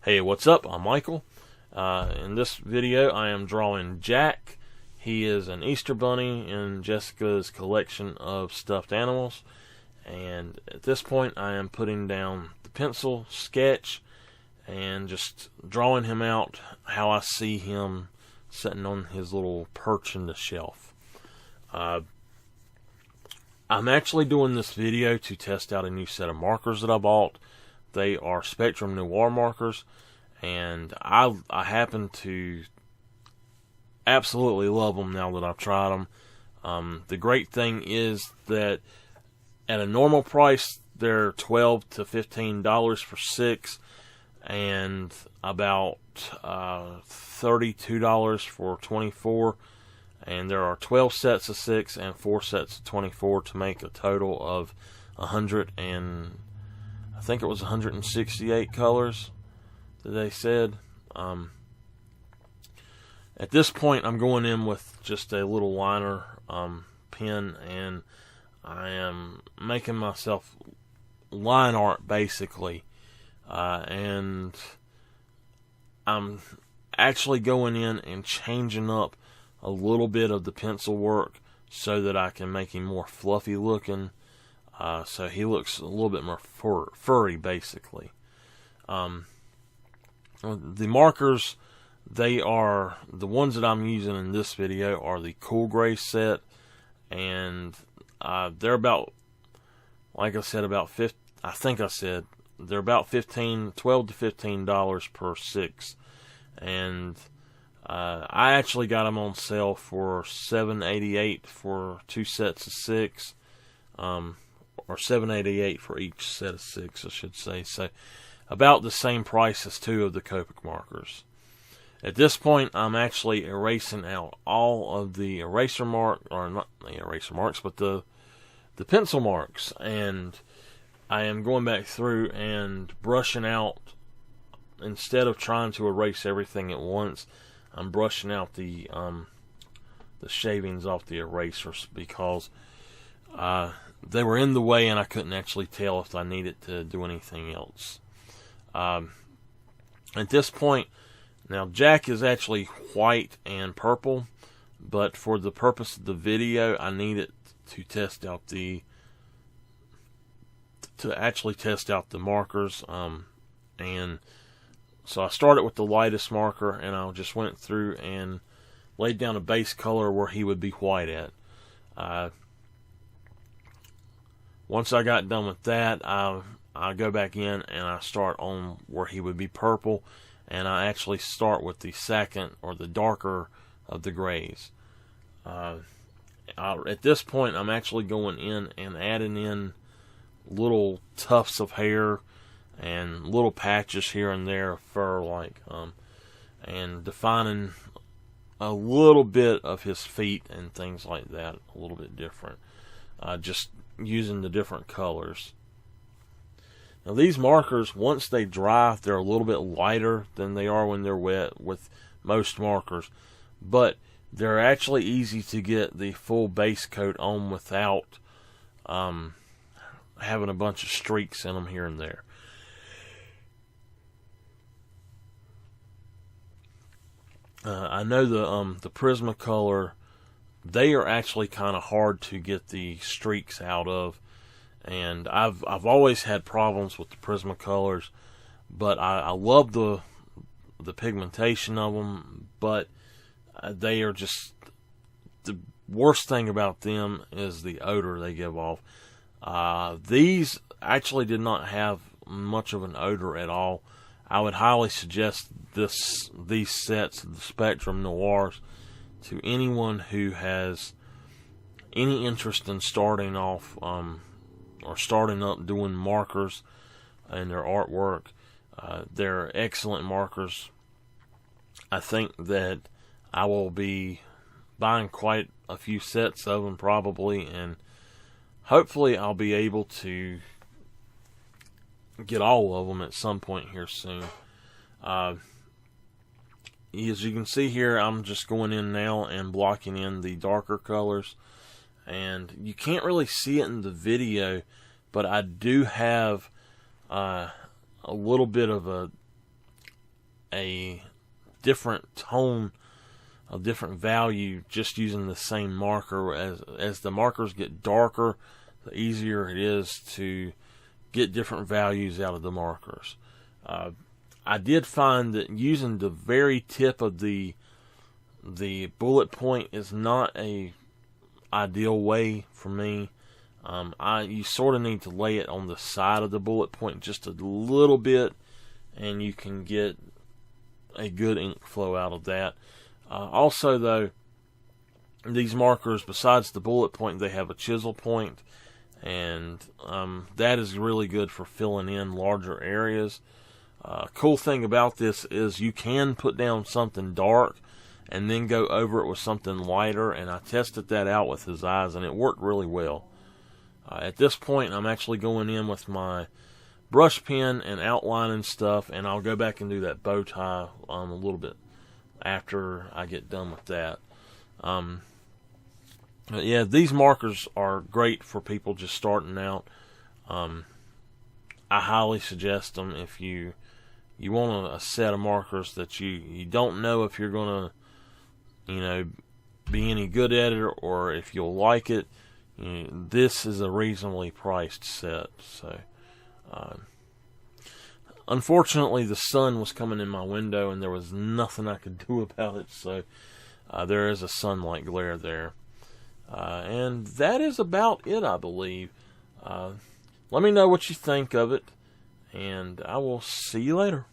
Hey, what's up? I'm Michael. In this video, I am drawing Jack. He is an Easter Bunny in Jessica's collection of stuffed animals. And at this point, I am putting down the pencil sketch and just drawing him out how I see him sitting on his little perch in the shelf. I'm actually doing this video to test out a new set of markers that I bought. They are Spectrum Noir markers, and I happen to absolutely love them now that I've tried them. The great thing is that at a normal price, they're $12 to $15 for 6, and about $32 for 24. And there are 12 sets of 6 and 4 sets of 24 to make a total of 100 and I think it was 168 colors that they said. At this point, I'm going in with just a little liner pen, and I am making myself line art basically, and I'm actually going in and changing up a little bit of the pencil work so that I can make him more fluffy looking. So he looks a little bit more furry, basically. The markers, they are the ones that I'm using in this video are the Cool Gray set, and they're about, like I said, about they're about $12 to $15 per 6, and I actually got them on sale for $7.88 for 2 sets of 6. Or $7.88 for each set of 6, I should say. So about the same price as 2 of the Copic markers. At this point, I'm actually erasing out all of the eraser mark, or not the eraser marks, but the pencil marks, and I am going back through and brushing out. Instead of trying to erase everything at once, I'm brushing out the shavings off the erasers because they were in the way and I couldn't actually tell if I needed to do anything else. At this point, now Jack is actually white and purple, but for the purpose of the video, I needed to test out the markers, and so I started with the lightest marker, and I just went through and laid down a base color where he would be white at. Once I got done with that, I go back in and I start on where he would be purple, and I actually start with the second or the darker of the grays. At this point, I'm actually going in and adding in little tufts of hair and little patches here and there of fur, and defining a little bit of his feet and things like that, a little bit different. Just using the different colors. Now these markers, once they dry, they're a little bit lighter than they are when they're wet with most markers, but they're actually easy to get the full base coat on without having a bunch of streaks in them here and there. I know the Prismacolor, they are actually kind of hard to get the streaks out of, and I've always had problems with the Prismacolors, but I love the pigmentation of them, but they are just, the worst thing about them is the odor they give off. These actually did not have much of an odor at all. I would highly suggest these sets of the Spectrum Noirs to anyone who has any interest in starting off or starting up doing markers in their artwork. They're excellent markers. I think that I will be buying quite a few sets of them probably, and hopefully I'll be able to get all of them at some point here soon. As you can see here, I'm just going in now and blocking in the darker colors, and you can't really see it in the video, but I do have a little bit of a a different tone, a different value just using the same marker. As the markers get darker, the easier it is to get different values out of the markers. I did find that using the very tip of the bullet point is not a ideal way for me. You sort of need to lay it on the side of the bullet point just a little bit, and you can get a good ink flow out of that. Also, though, these markers, besides the bullet point, they have a chisel point, and that is really good for filling in larger areas. Cool thing about this is you can put down something dark and then go over it with something lighter, and I tested that out with his eyes, and it worked really well. At this point, I'm actually going in with my brush pen and outlining stuff, and I'll go back and do that bow tie a little bit after I get done with that. Yeah, these markers are great for people just starting out. I highly suggest them if you want a set of markers that you don't know if you're gonna be any good at it or if you'll like it. This is a reasonably priced set. So unfortunately, the sun was coming in my window and there was nothing I could do about it, so there is a sunlight glare there. And that is about it, I believe. Let me know what you think of it, and I will see you later.